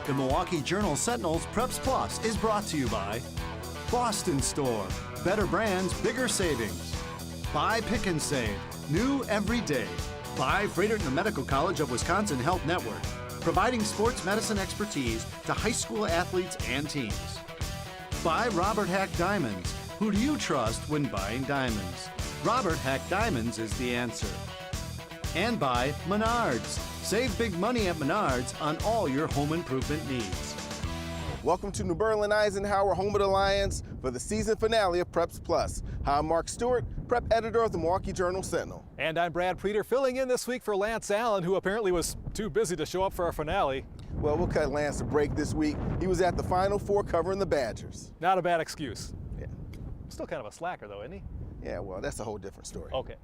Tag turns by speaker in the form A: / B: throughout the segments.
A: The Milwaukee Journal-Sentinel's Preps Plus is brought to you by Boston Store, better brands, bigger savings. By Pick and Save, new every day. By Fredericton Medical College of Wisconsin Health Network, providing sports medicine expertise to high school athletes and teams. By Robert Hack Diamonds. Who do you trust when buying diamonds? Robert Hack Diamonds is the answer. And by Menards. Save big money at Menards on all your home improvement needs.
B: Welcome to New Berlin Eisenhower, home of the Lions, for the season finale of Preps Plus. Hi, I'm Mark Stewart, prep editor of the Milwaukee Journal-Sentinel.
C: And I'm Brad Preeter, filling in this week for Lance Allen, who apparently was too busy to show up for our finale.
B: Well, we'll cut Lance a break this week. He was at the Final Four covering the Badgers.
C: Not a bad excuse.
B: Yeah.
C: Still kind of a slacker, though, isn't he?
B: Yeah, well, that's a whole different story.
C: Okay.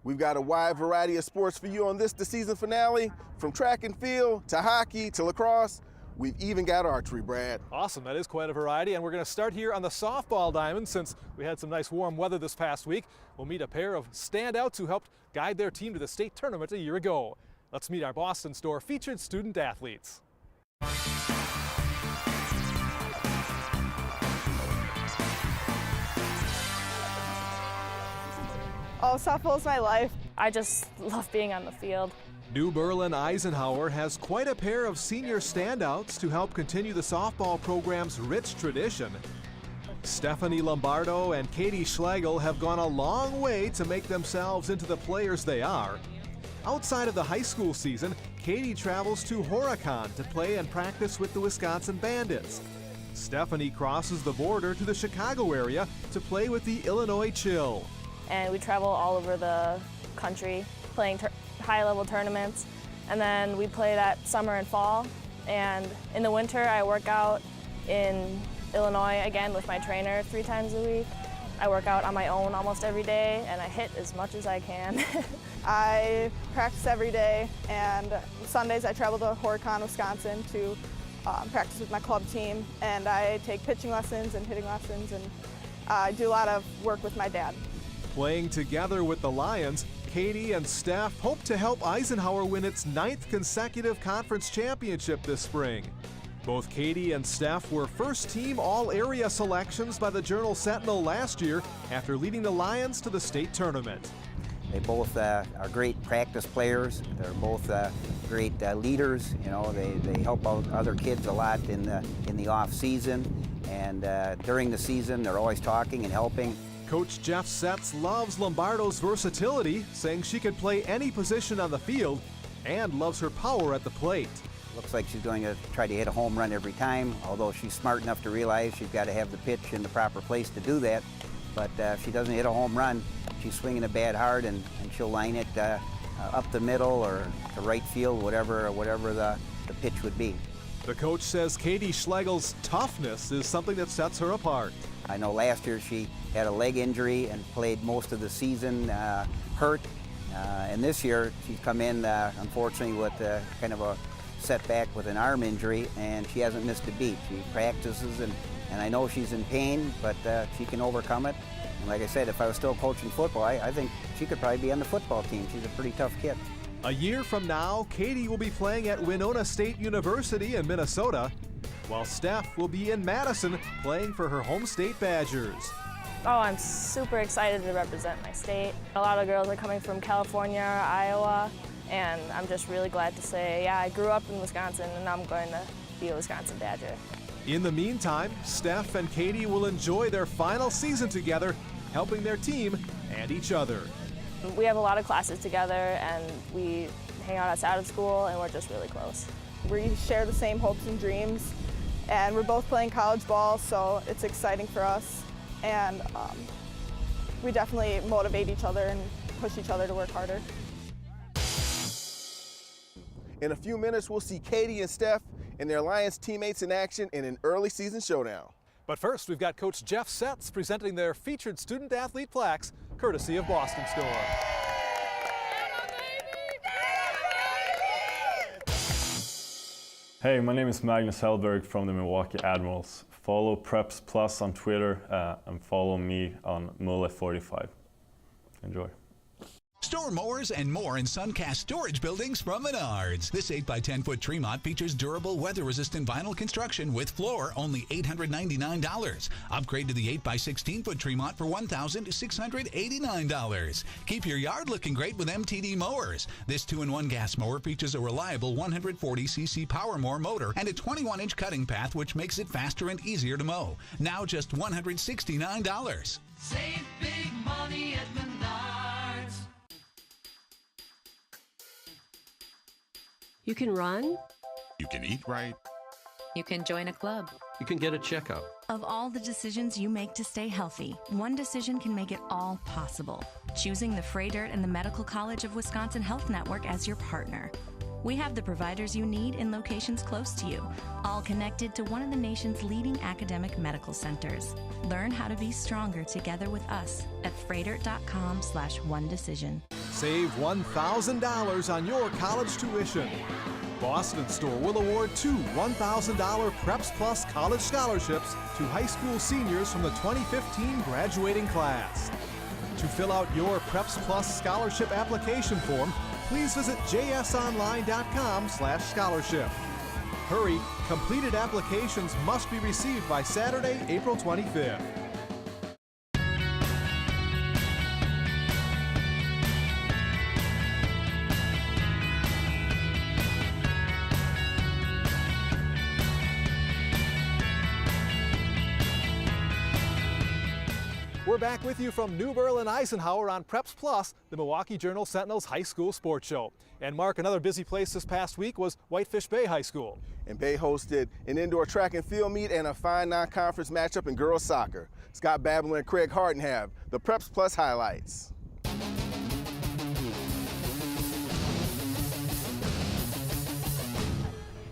B: We've got a wide variety of sports for you on the season finale, from track and field to hockey to lacrosse. We've even got archery, Brad.
C: Awesome, that is quite a variety, and we're going to start here on the softball diamond. Since we had some nice warm weather this past week, we'll meet a pair of standouts who helped guide their team to the state tournament a year ago. Let's meet our Boston Store featured student athletes.
D: Oh, softball is my life. I just love being on the field.
C: New Berlin Eisenhower has quite a pair of senior standouts to help continue the softball program's rich tradition. Stephanie Lombardo and Katie Schlegel have gone a long way to make themselves into the players they are. Outside of the high school season, Katie travels to Horicon to play and practice with the Wisconsin Bandits. Stephanie crosses the border to the Chicago area to play with the Illinois Chill.
E: And we travel all over the country playing high-level tournaments, and then we play that summer and fall. And in the winter, I work out in Illinois again with my trainer 3 times a week. I work out on my own almost every day, and I hit as much as I can.
D: I practice every day, and Sundays I travel to Horicon, Wisconsin to practice with my club team, and I take pitching lessons and hitting lessons, and I do a lot of work with my dad.
C: Playing together with the Lions, Katie and Steph hope to help Eisenhower win its 9th consecutive conference championship this spring. Both Katie and Steph were first-team all-area selections by the Journal-Sentinel last year after leading the Lions to the state tournament.
F: They both are great practice players. They're both great leaders. You know, they help out other kids a lot in the off season, and during the season they're always talking and helping.
C: Coach Jeff Setz loves Lombardo's versatility, saying she could play any position on the field, and loves her power at the plate.
F: Looks like she's going to try to hit a home run every time, although she's smart enough to realize she's got to have the pitch in the proper place to do that. But if she doesn't hit a home run, she's swinging the bat hard, and she'll line it up the middle or to right field, whatever the pitch would be.
C: The coach says Katie Schlegel's toughness is something that sets her apart.
F: I know last year she had a leg injury and played most of the season hurt, and this year she's come in unfortunately with kind of a setback with an arm injury, and she hasn't missed a beat. She practices, and I know she's in pain, but she can overcome it. And like I said, if I was still coaching football, I think she could probably be on the football team. She's a pretty tough kid.
C: A year from now, Katie will be playing at Winona State University in Minnesota, while Steph will be in Madison playing for her home state Badgers.
E: Oh, I'm super excited to represent my state. A lot of girls are coming from California, Iowa, and I'm just really glad to say, yeah, I grew up in Wisconsin and I'm going to be a Wisconsin Badger.
C: In the meantime, Steph and Katie will enjoy their final season together, helping their team and each other.
E: We have a lot of classes together, and we hang out outside of school, and we're just really close.
D: We share the same hopes and dreams, and we're both playing college ball, so it's exciting for us. And we definitely motivate each other and push each other to work harder.
B: In a few minutes, we'll see Katie and Steph and their Lions teammates in action in an early season showdown.
C: But first, we've got Coach Jeff Setz presenting their featured student athlete plaques, courtesy of Boston Store.
G: Hey, my name is Magnus Hellberg from the Milwaukee Admirals. Follow Preps Plus on Twitter and follow me on Mule45. Enjoy.
H: Store mowers and more in Suncast storage buildings from Menards. This 8x10-foot Tremont features durable, weather-resistant vinyl construction with floor, only $899. Upgrade to the 8x16-foot Tremont for $1,689. Keep your yard looking great with MTD mowers. This 2-in-1 gas mower features a reliable 140cc power mower motor and a 21-inch cutting path, which makes it faster and easier to mow. Now just $169.
I: Save big money at Menards.
J: You can run.
K: You can eat right.
L: You can join a club.
M: You can get a checkup.
N: Of all the decisions you make to stay healthy, one decision can make it all possible. Choosing the Freidirt and the Medical College of Wisconsin Health Network as your partner. We have the providers you need in locations close to you, all connected to one of the nation's leading academic medical centers. Learn how to be stronger together with us at freidirt.com/one-decision.
C: Save $1,000 on your college tuition. Boston Store will award 2 $1,000 Preps Plus college scholarships to high school seniors from the 2015 graduating class. To fill out your Preps Plus scholarship application form, please visit jsonline.com/scholarship. Hurry, completed applications must be received by Saturday, April 25th. We're back with you from New Berlin Eisenhower on Preps Plus, the Milwaukee Journal-Sentinel's high school sports show. And Mark, another busy place this past week was Whitefish Bay High School.
B: And Bay hosted an indoor track and field meet and a fine non-conference matchup in girls soccer. Scott Babel and Craig Harden have the Preps Plus highlights.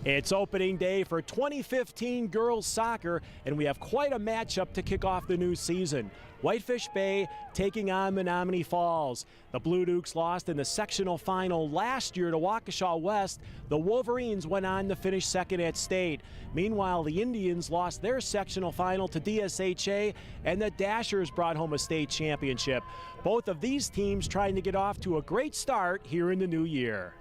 O: It's opening day for 2015 girls soccer, and we have quite a matchup to kick off the new season. Whitefish Bay taking on Menomonee Falls. The Blue Dukes lost in the sectional final last year to Waukesha West. The Wolverines went on to finish second at state. Meanwhile, the Indians lost their sectional final to DSHA, and the Dashers brought home a state championship. Both of these teams trying to get off to a great start here in the new year.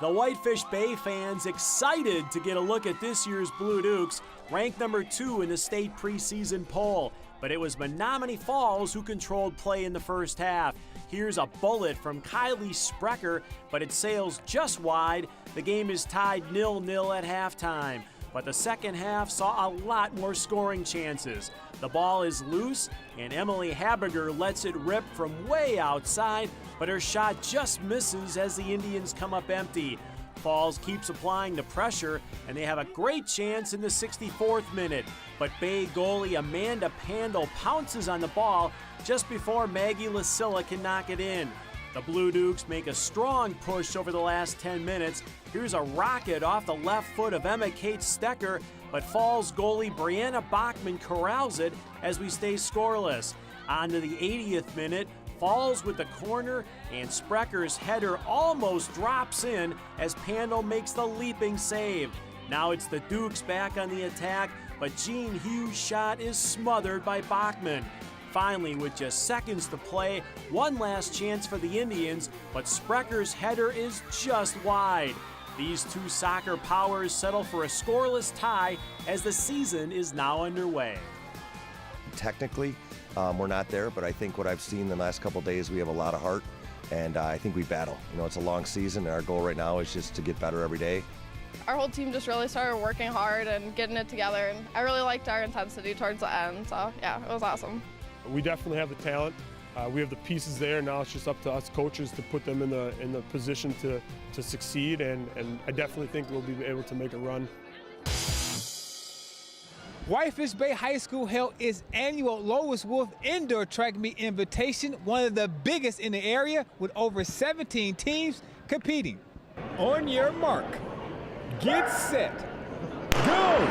O: The Whitefish Bay fans excited to get a look at this year's Blue Dukes, ranked number 2 in the state preseason poll. But it was Menomonee Falls who controlled play in the first half. Here's a bullet from Kylie Sprecher, but it sails just wide. The game is tied 0-0 at halftime. But the second half saw a lot more scoring chances. The ball is loose, and Emily Habiger lets it rip from way outside, but her shot just misses as the Indians come up empty. Falls keeps applying the pressure, and they have a great chance in the 64th minute. But Bay goalie Amanda Pandel pounces on the ball just before Maggie Lasilla can knock it in. The Blue Dukes make a strong push over the last 10 minutes. Here's a rocket off the left foot of Emma Kate Stecker, but Falls goalie Brianna Bachman corrals it as we stay scoreless. On to the 80th minute, Falls with the corner, and Sprecher's header almost drops in as Pandel makes the leaping save. Now it's the Dukes back on the attack, but Jean Hughes' shot is smothered by Bachman. Finally, with just seconds to play, one last chance for the Indians, but Sprecher's header is just wide. These two soccer powers settle for a scoreless tie as the season is now underway.
P: Technically, we're not there, but I think what I've seen the last couple of days, we have a lot of heart, and I think we battle. You know, it's a long season, and our goal right now is just to get better every day.
D: Our whole team just really started working hard and getting it together, and I really liked our intensity towards the end, so yeah, it was awesome.
Q: We definitely have the talent. We have the pieces there. Now it's just up to us coaches to put them in the position to succeed, and I definitely think we'll be able to make a run.
R: Whitefish Bay High School held its annual Lois Wolf Indoor Track Meet Invitation, one of the biggest in the area, with over 17 teams competing. On your mark, get set, go!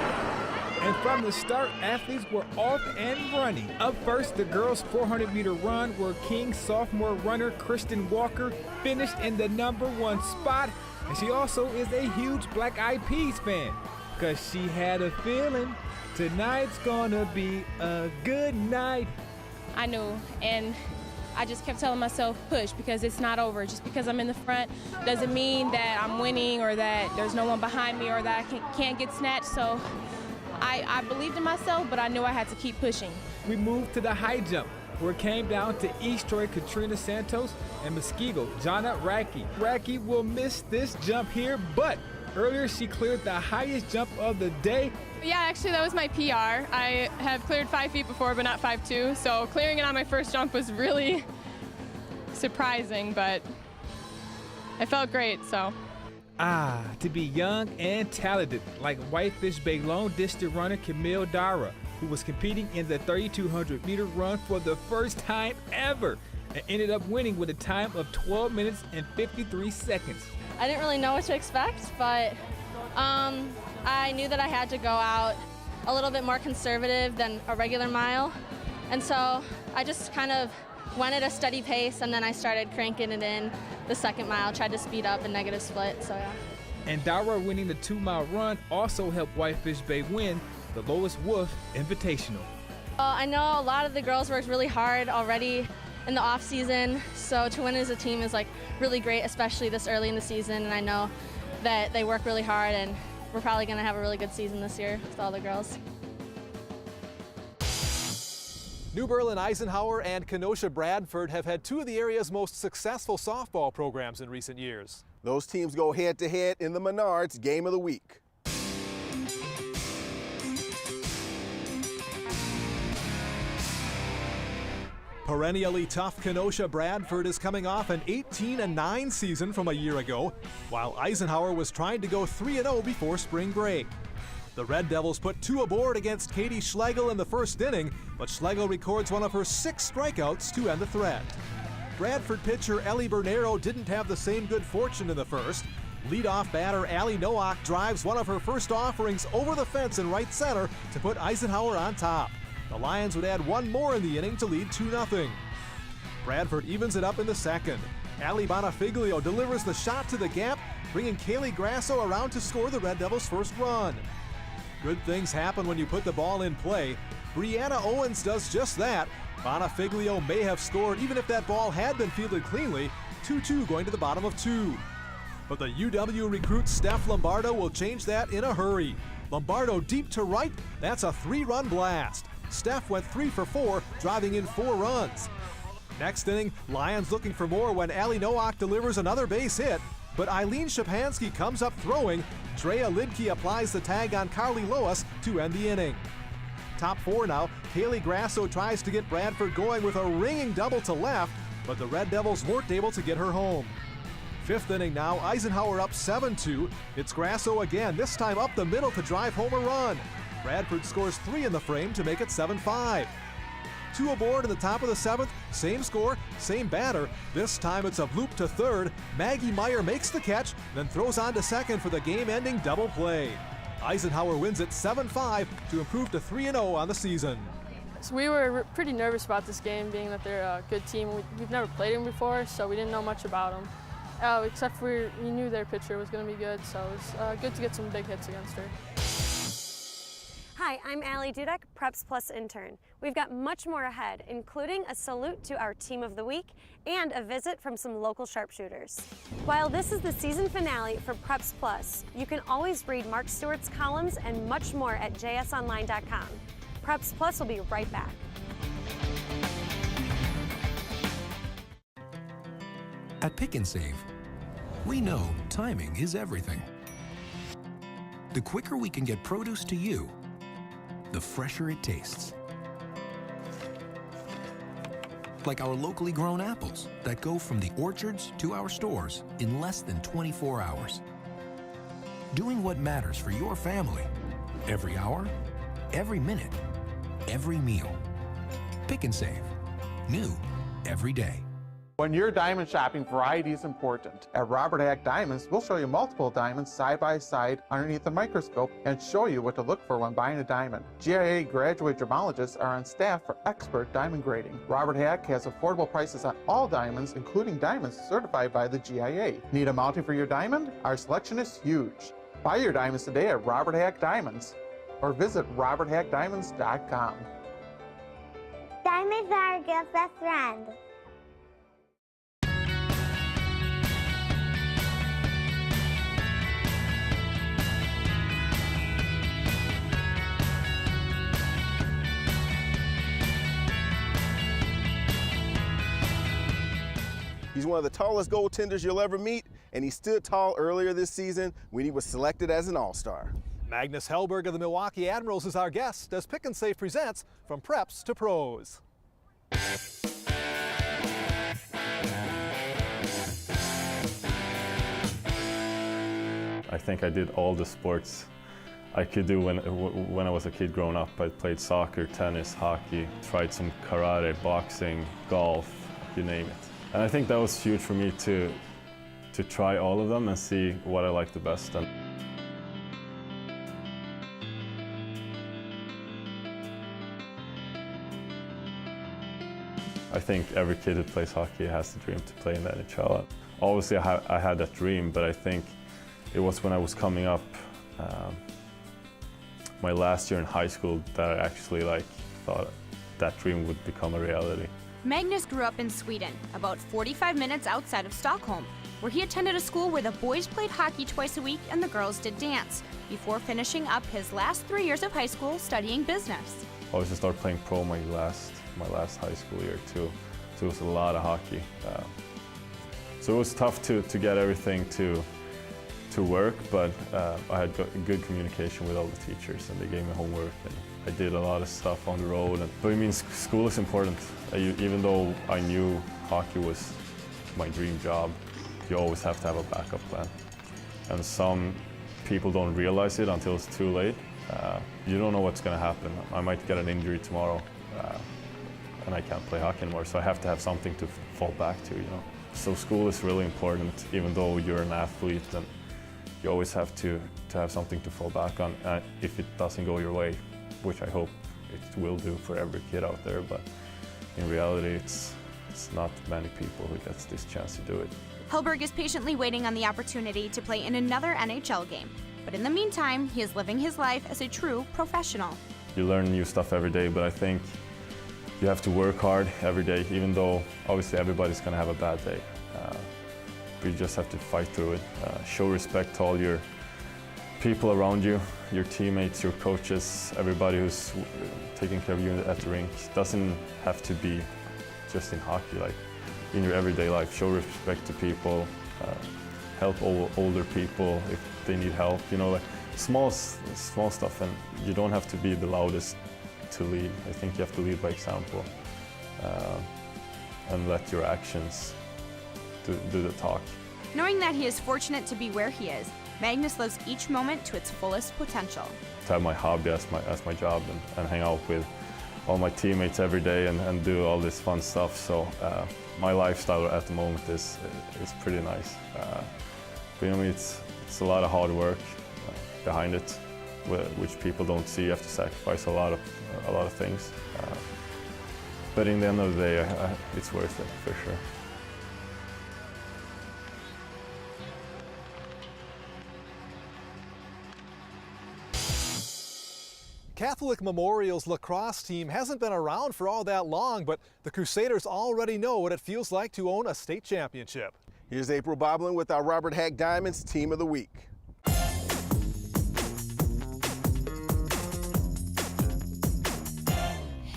R: And from the start, athletes were off and running. Up first, the girls' 400-meter run, where King sophomore runner Kristen Walker finished in the #1 spot. And she also is a huge Black Eyed Peas fan, because she had a feeling tonight's gonna be a good night.
E: I knew, and I just kept telling myself, push, because it's not over. Just because I'm in the front doesn't mean that I'm winning or that there's no one behind me or that I can't get snatched. So I believed in myself, but I knew I had to keep pushing.
R: We moved to the high jump, where it came down to East Troy Katrina Santos and Muskego Jana Raki. Raki will miss this jump here, but earlier she cleared the highest jump of the day.
K: Yeah, actually that was my PR. I have cleared 5 feet before, but not 5.2, so clearing it on my first jump was really surprising, but I felt great, so.
R: To be young and talented, like Whitefish Bay long distance runner Camille Dara, who was competing in the 3,200 meter run for the first time ever and ended up winning with a time of 12 minutes and 53 seconds.
M: I didn't really know what to expect, but I knew that I had to go out a little bit more conservative than a regular mile. And so I just kind of went at a steady pace, and then I started cranking it in the second mile, tried to speed up a negative split, so yeah.
R: And Dara winning the 2-mile run also helped Whitefish Bay win the Lois Wolf Invitational.
M: I know a lot of the girls worked really hard already in the off season, so to win as a team is like really great, especially this early in the season, and I know that they work really hard, and we're probably going to have a really good season this year with all the girls.
C: New Berlin Eisenhower and Kenosha Bradford have had two of the area's most successful softball programs in recent years.
B: Those teams go head-to-head in the Menards Game of the Week.
C: Perennially tough Kenosha Bradford is coming off an 18-9 season from a year ago, while Eisenhower was trying to go 3-0 before spring break. The Red Devils put 2 aboard against Katie Schlegel in the first inning, but Schlegel records one of her 6 strikeouts to end the threat. Bradford pitcher Ellie Bernero didn't have the same good fortune in the first. Leadoff batter Allie Nowak drives one of her first offerings over the fence in right center to put Eisenhower on top. The Lions would add 1 more in the inning to lead 2-0. Bradford evens it up in the second. Allie Bonafiglio delivers the shot to the gap, bringing Kaylee Grasso around to score the Red Devils' first run. Good things happen when you put the ball in play. Brianna Owens does just that. Bonafiglio may have scored even if that ball had been fielded cleanly, 2-2 going to the bottom of 2. But the UW recruit Steph Lombardo will change that in a hurry. Lombardo deep to right, that's a 3-run blast. Steph went 3 for 4, driving in 4 runs. Next inning, Lions looking for more when Allie Nowak delivers another base hit, but Eileen Shapansky comes up throwing. Drea Lidke applies the tag on Carly Lois to end the inning. Top 4 now, Kaylee Grasso tries to get Bradford going with a ringing double to left, but the Red Devils weren't able to get her home. 5th inning now, Eisenhower up 7-2. It's Grasso again, this time up the middle to drive home a run. Bradford scores 3 in the frame to make it 7-5. 2 aboard in the top of the 7th, same score, same batter. This time it's a bloop to third. Maggie Meyer makes the catch, then throws on to second for the game-ending double play. Eisenhower wins it 7-5 to improve to 3-0 on the season.
K: So we were pretty nervous about this game, being that they're a good team. We've never played them before, so we didn't know much about them. Except for we knew their pitcher was going to be good, so it was good to get some big hits against her.
S: Hi, I'm Allie Dudek, Preps Plus intern. We've got much more ahead, including a salute to our Team of the Week and a visit from some local sharpshooters. While this is the season finale for Preps Plus, you can always read Mark Stewart's columns and much more at jsonline.com. Preps Plus will be right back.
T: At Pick and Save, we know timing is everything. The quicker we can get produce to you, the fresher it tastes. Like our locally grown apples that go from the orchards to our stores in less than 24 hours. Doing what matters for your family every hour, every minute, every meal. Pick and Save. New every day.
U: When you're diamond shopping, variety is important. At Robert Hack Diamonds, we'll show you multiple diamonds side by side underneath the microscope and show you what to look for when buying a diamond. GIA graduate gemologists are on staff for expert diamond grading. Robert Hack has affordable prices on all diamonds, including diamonds certified by the GIA. Need a mounting for your diamond? Our selection is huge. Buy your diamonds today at Robert Hack Diamonds or visit roberthackdiamonds.com.
V: Diamonds are a girl's best friend.
B: He's one of the tallest goaltenders you'll ever meet, and he stood tall earlier this season when he was selected as an All-Star.
C: Magnus Hellberg of the Milwaukee Admirals is our guest as Pick and Save presents From Preps to Pros.
G: I think I did all the sports I could do when I was a kid growing up. I played soccer, tennis, hockey, tried some karate, boxing, golf, you name it. And I think that was huge for me to try all of them and see what I liked the best. And I think every kid who plays hockey has the dream to play in the NHL. Obviously I had that dream, but I think it was when I was coming up my last year in high school that I actually thought that dream would become a reality.
A: Magnus grew up in Sweden, about 45 minutes outside of Stockholm, where he attended a school where the boys played hockey twice a week and the girls did dance, before finishing up his last 3 years of high school studying business.
G: I was to start playing pro my last high school year too, so it was a lot of hockey. So it was tough to get everything to work, but I had good communication with all the teachers, and they gave me homework, and I did a lot of stuff on the road. But I mean, school is important. Even though I knew hockey was my dream job, you always have to have a backup plan. And some people don't realize it until it's too late. You don't know what's going to happen. I might get an injury tomorrow, and I can't play hockey anymore, so I have to have something to fall back to, you know. So school is really important, even though you're an athlete, and you always have to have something to fall back on if it doesn't go your way, which I hope it will do for every kid out there. But in reality, it's not many people who gets this chance to do it.
A: Hellberg is patiently waiting on the opportunity to play in another NHL game. But in the meantime, he is living his life as a true professional.
G: You learn new stuff every day, but I think you have to work hard every day, even though obviously everybody's going to have a bad day. You just have to fight through it. Show respect to all your people around you, your teammates, your coaches, everybody who's taking care of you at the rink. It doesn't have to be just in hockey, like in your everyday life. Show respect to people, help older people if they need help, you know, like small stuff, and you don't have to be the loudest to lead. I think you have to lead by example and let your actions do the talk.
A: Knowing that he is fortunate to be where he is, Magnus lives each moment to its fullest potential.
G: To have my hobby as my job and hang out with all my teammates every day and do all this fun stuff. So my lifestyle at the moment is pretty nice. But you know, it's a lot of hard work behind it, which people don't see. You have to sacrifice a lot of things. But in the end of the day, it's worth it for sure.
C: Catholic Memorial's lacrosse team hasn't been around for all that long, but the Crusaders already know what it feels like to own a state championship.
B: Here's April Boblin with our Robert Hack Diamonds Team of the Week.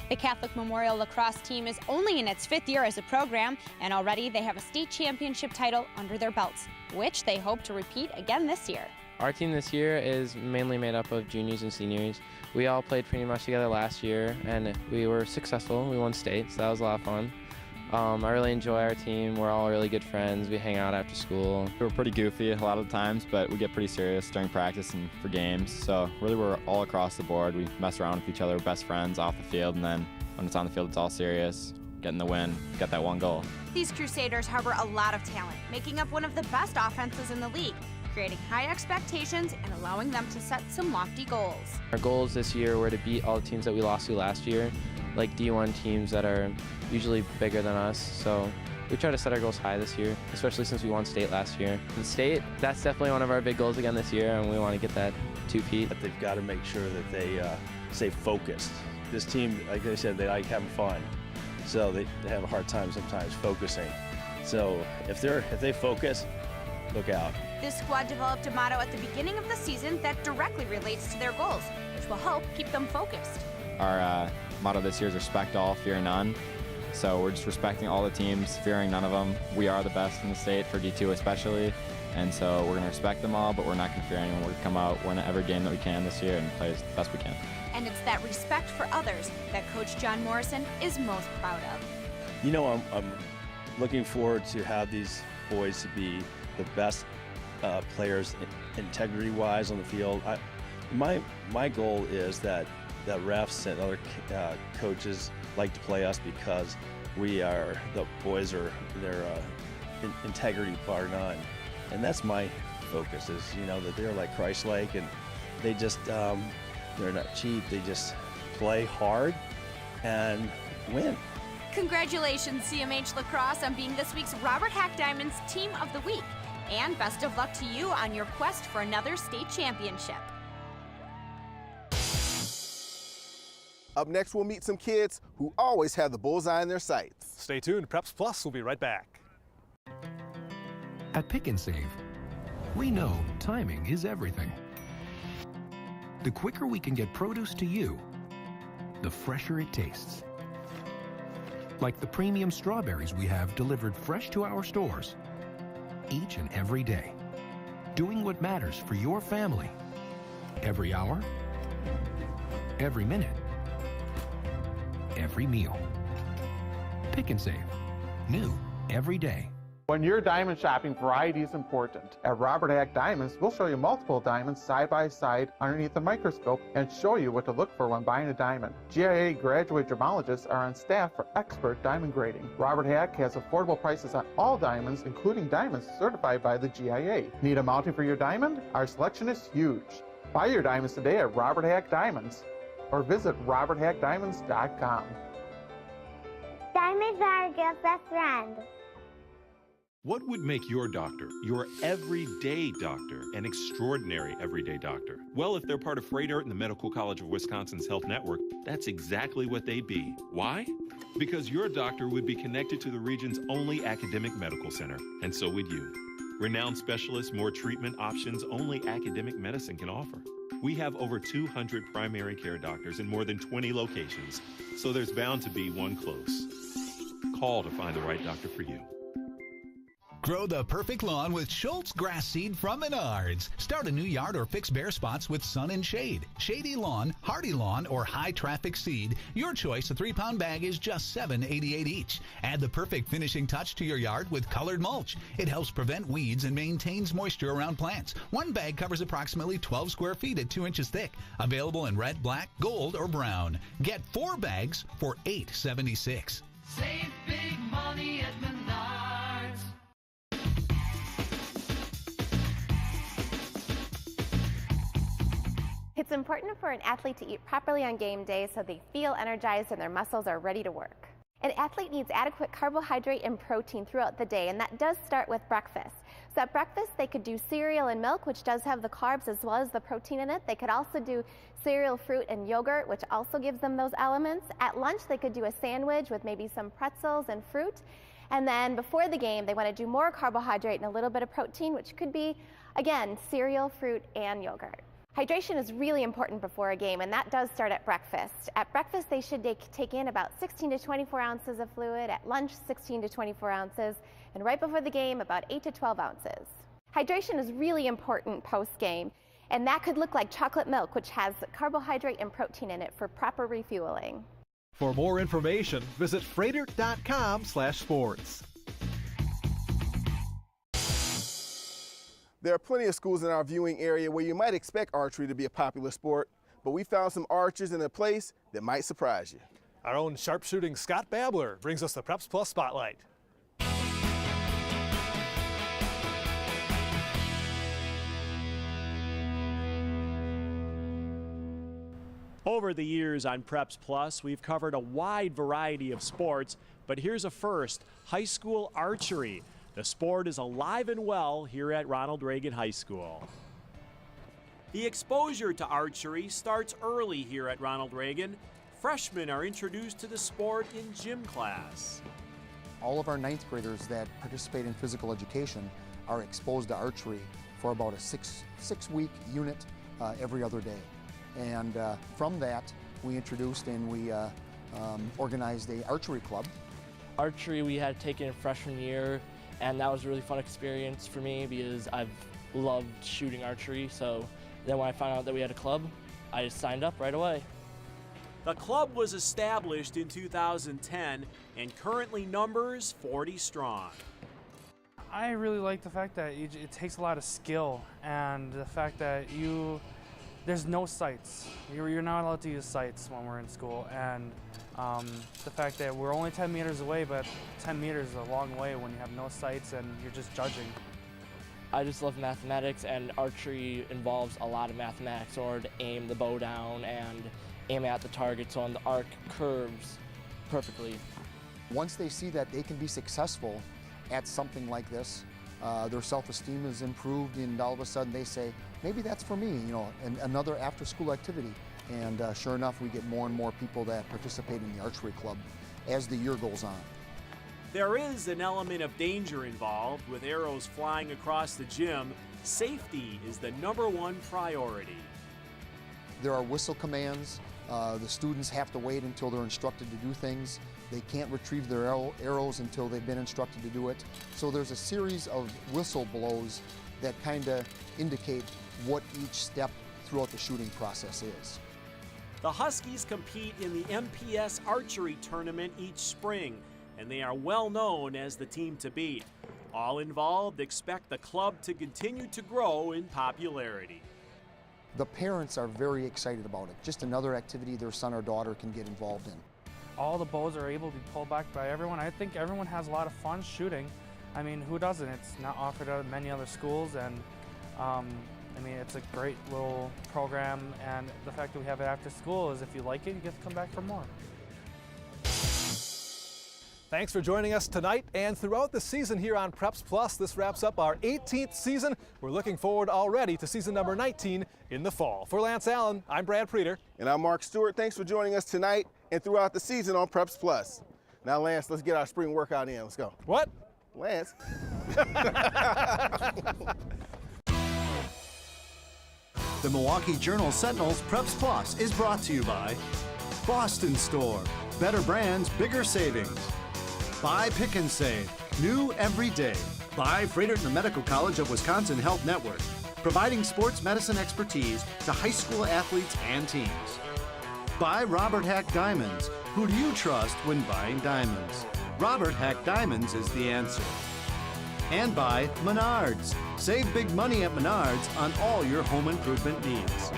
A: The Catholic Memorial lacrosse team is only in its 5th year as a program, and already they have a state championship title under their belts, which they hope to repeat again this year.
V: Our team this year is mainly made up of juniors and seniors. We all played pretty much together last year, and we were successful. We won state, so that was a lot of fun. I really enjoy our team. We're all really good friends. We hang out after school.
W: We're pretty goofy a lot of the times, but we get pretty serious during practice and for games. So really we're all across the board. We mess around with each other, we're best friends off the field, and then when it's on the field, it's all serious. Getting the win, get that one goal.
A: These Crusaders harbor a lot of talent, making up one of the best offenses in the league, creating high expectations and allowing them to set some lofty goals.
V: Our goals this year were to beat all the teams that we lost to last year, like D1 teams that are usually bigger than us. So we try to set our goals high this year, especially since we won state last year. The state, that's definitely one of our big goals again this year, and we want to get that 2-peat.
X: But they've got to make sure that they stay focused. This team, like I said, they like having fun, so they have a hard time sometimes focusing. So if they focus, look out.
A: This squad developed a motto at the beginning of the season that directly relates to their goals, which will help keep them focused.
W: Our motto this year is respect all, fear none. So we're just respecting all the teams, fearing none of them. We are the best in the state for D2 especially. And so we're going to respect them all, but we're not going to fear anyone. We're going to come out, win every game that we can this year, and play as best we can.
A: And it's that respect for others that Coach John Morrison is most proud of.
X: You know, I'm looking forward to have these boys to be the best players integrity-wise on the field. My goal is that refs and other coaches like to play us because the boys are integrity bar none. And that's my focus is, you know, that they're like Christ-like and they just, they're not cheap. They just play hard and win.
A: Congratulations, CMH Lacrosse, on being this week's Robert Hack Diamonds Team of the Week. And best of luck to you on your quest for another state championship.
B: Up next, we'll meet some kids who always have the bullseye in their sights.
C: Stay tuned. Preps Plus will be right back.
T: At Pick and Save, we know timing is everything. The quicker we can get produce to you, the fresher it tastes. Like the premium strawberries we have delivered fresh to our stores each and every day. Doing what matters for your family every hour, every minute, every meal. Pick and Save. New every day.
U: When you're diamond shopping, variety is important. At Robert Hack Diamonds, we'll show you multiple diamonds side by side underneath the microscope and show you what to look for when buying a diamond. GIA graduate gemologists are on staff for expert diamond grading. Robert Hack has affordable prices on all diamonds, including diamonds certified by the GIA. Need a mounting for your diamond? Our selection is huge. Buy your diamonds today at Robert Hack Diamonds or visit roberthackdiamonds.com.
F: Diamonds are a girl's best friend.
H: What would make your doctor, your everyday doctor, an extraordinary everyday doctor? Well, if they're part of Freighter and the Medical College of Wisconsin's health network, that's exactly what they'd be. Why? Because your doctor would be connected to the region's only academic medical center, and so would you. Renowned specialists, more treatment options only academic medicine can offer. We have over 200 primary care doctors in more than 20 locations, so there's bound to be one close. Call to find the right doctor for you.
I: Grow the perfect lawn with Schultz grass seed from Menards. Start a new yard or fix bare spots with sun and shade. Shady lawn, hardy lawn, or high traffic seed. Your choice, a 3-pound bag is just $7.88 each. Add the perfect finishing touch to your yard with colored mulch. It helps prevent weeds and maintains moisture around plants. One bag covers approximately 12 square feet at 2 inches thick. Available in red, black, gold, or brown. Get 4 bags for $8.76.
J: Save big money at Menards.
Y: It's important for an athlete to eat properly on game day so they feel energized and their muscles are ready to work. An athlete needs adequate carbohydrate and protein throughout the day, and that does start with breakfast. So at breakfast, they could do cereal and milk, which does have the carbs as well as the protein in it. They could also do cereal, fruit, and yogurt, which also gives them those elements. At lunch, they could do a sandwich with maybe some pretzels and fruit. And then before the game, they want to do more carbohydrate and a little bit of protein, which could be, again, cereal, fruit, and yogurt. Hydration is really important before a game, and that does start at breakfast. At breakfast, they should take in about 16 to 24 ounces of fluid. At lunch, 16 to 24 ounces. And right before the game, about 8 to 12 ounces. Hydration is really important post-game, and that could look like chocolate milk, which has carbohydrate and protein in it for proper refueling.
C: For more information, visit freighter.com/sports.
B: There are plenty of schools in our viewing area where you might expect archery to be a popular sport, but we found some archers in a place that might surprise you.
C: Our own sharpshooting Scott Babler brings us the Preps Plus Spotlight.
O: Over the years on Preps Plus, we've covered a wide variety of sports, but here's a first, high school archery. The sport is alive and well here at Ronald Reagan High School. The exposure to archery starts early here at Ronald Reagan. Freshmen are introduced to the sport in gym class.
Z: All of our 9th graders that participate in physical education are exposed to archery for about a six-week unit every other day. And from that, we introduced and we organized a archery club.
D: Archery we had taken freshman year, and that was a really fun experience for me because I've loved shooting archery. So then when I found out that we had a club, I just signed up right away.
O: The club was established in 2010 and currently numbers 40 strong.
E: I really like the fact that it takes a lot of skill, and the fact that there's no sights. You're not allowed to use sights when we're in school, and the fact that we're only 10 meters away, but 10 meters is a long way when you have no sights and you're just judging.
D: I just love mathematics, and archery involves a lot of mathematics in order to aim the bow down and aim at the target so on the arc curves perfectly.
Z: Once they see that they can be successful at something like this, their self-esteem is improved, and all of a sudden they say, maybe that's for me, another after-school activity. And sure enough, we get more and more people that participate in the archery club as the year goes on.
O: There is an element of danger involved with arrows flying across the gym. Safety is the #1 priority.
Z: There are whistle commands. The students have to wait until they're instructed to do things. They can't retrieve their arrows until they've been instructed to do it. So there's a series of whistle blows that kind of indicate what each step throughout the shooting process is.
O: The Huskies compete in the MPS Archery Tournament each spring, and they are well known as the team to beat. All involved expect the club to continue to grow in popularity.
Z: The parents are very excited about it. Just another activity their son or daughter can get involved in.
E: All the bows are able to be pulled back by everyone. I think everyone has a lot of fun shooting. I mean, who doesn't? It's not offered at many other schools, and I mean, it's a great little program, and the fact that we have it after school is if you like it, you get to come back for more.
C: Thanks for joining us tonight and throughout the season here on Preps Plus. This wraps up our 18th season. We're looking forward already to season number 19 in the fall. For Lance Allen, I'm Brad Preeter.
B: And I'm Mark Stewart. Thanks for joining us tonight and throughout the season on Preps Plus. Now, Lance, let's get our spring workout in. Let's go.
C: What?
B: Lance.
L: The Milwaukee Journal Sentinel's Preps Plus is brought to you by Boston Store. Better brands, bigger savings. Buy Pick and Save. New every day. By Frederick Medical College of Wisconsin Health Network. Providing sports medicine expertise to high school athletes and teams. By Robert Hack Diamonds. Who do you trust when buying diamonds? Robert Hack Diamonds is the answer. And by Menards. Save big money at Menards on all your home improvement needs.